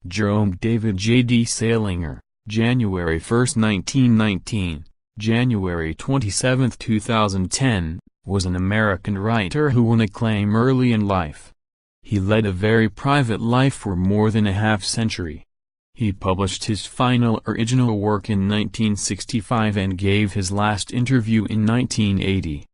Jerome David J. D Salinger, January 1, 1919, January 27, 2010, was an American writer who won acclaim early in life. He led a very private life for more than a half-century. He published his final original work in 1965 and gave his last interview in 1980.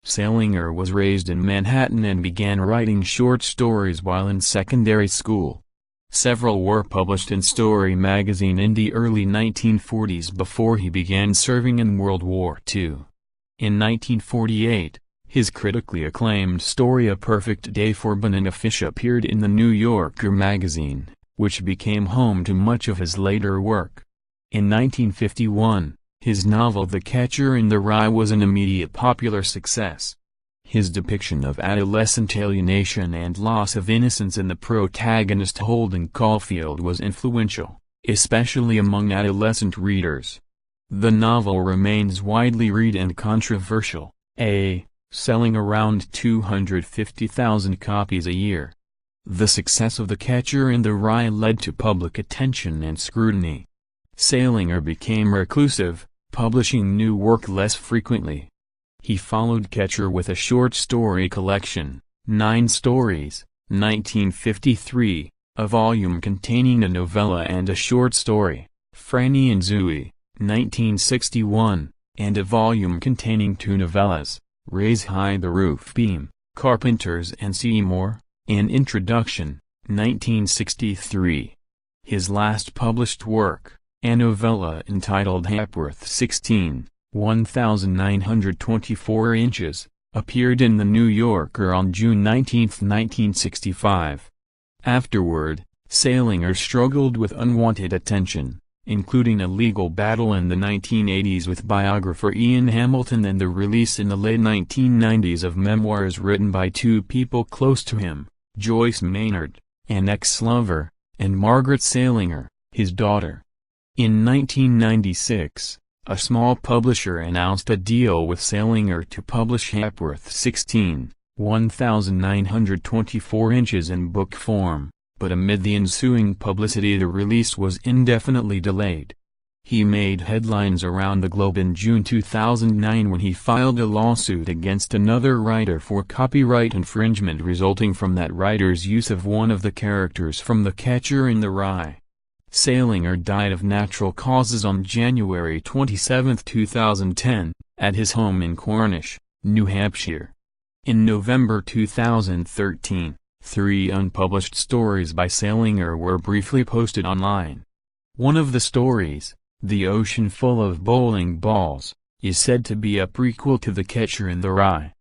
Salinger was raised in Manhattan and began writing short stories while in secondary school. Several were published in Story magazine in the early 1940s before he began serving in World War II. In 1948, his critically acclaimed story A Perfect Day for Banana Fish appeared in the New Yorker magazine, which became home to much of his later work. In 1951, his novel The Catcher in the Rye was an immediate popular success. His depiction of adolescent alienation and loss of innocence in the protagonist Holden Caulfield was influential, especially among adolescent readers. The novel remains widely read and controversial, selling around 250,000 copies a year. The success of The Catcher in the Rye led to public attention and scrutiny. Salinger became reclusive, publishing new work less frequently. He followed Catcher with a short story collection, 9 Stories, 1953, a volume containing a novella and a short story, Franny and Zooey, 1961, and a volume containing 2 novellas, Raise High the Roof Beam, Carpenters and Seymour, An Introduction, 1963. His last published work, a novella entitled Hepworth 16, 1924 inches, appeared in The New Yorker on June 19, 1965. Afterward, Salinger struggled with unwanted attention, including a legal battle in the 1980s with biographer Ian Hamilton and the release in the late 1990s of memoirs written by 2 people close to him, Joyce Maynard, an ex-lover, and Margaret Salinger, his daughter. In 1996, a small publisher announced a deal with Salinger to publish Hepworth 16, 1924 inches in book form, but amid the ensuing publicity the release was indefinitely delayed. He made headlines around the globe in June 2009 when he filed a lawsuit against another writer for copyright infringement resulting from that writer's use of one of the characters from The Catcher in the Rye. Salinger died of natural causes on January 27, 2010, at his home in Cornish, New Hampshire. In November 2013, 3 unpublished stories by Salinger were briefly posted online. One of the stories, The Ocean Full of Bowling Balls, is said to be a prequel to The Catcher in the Rye.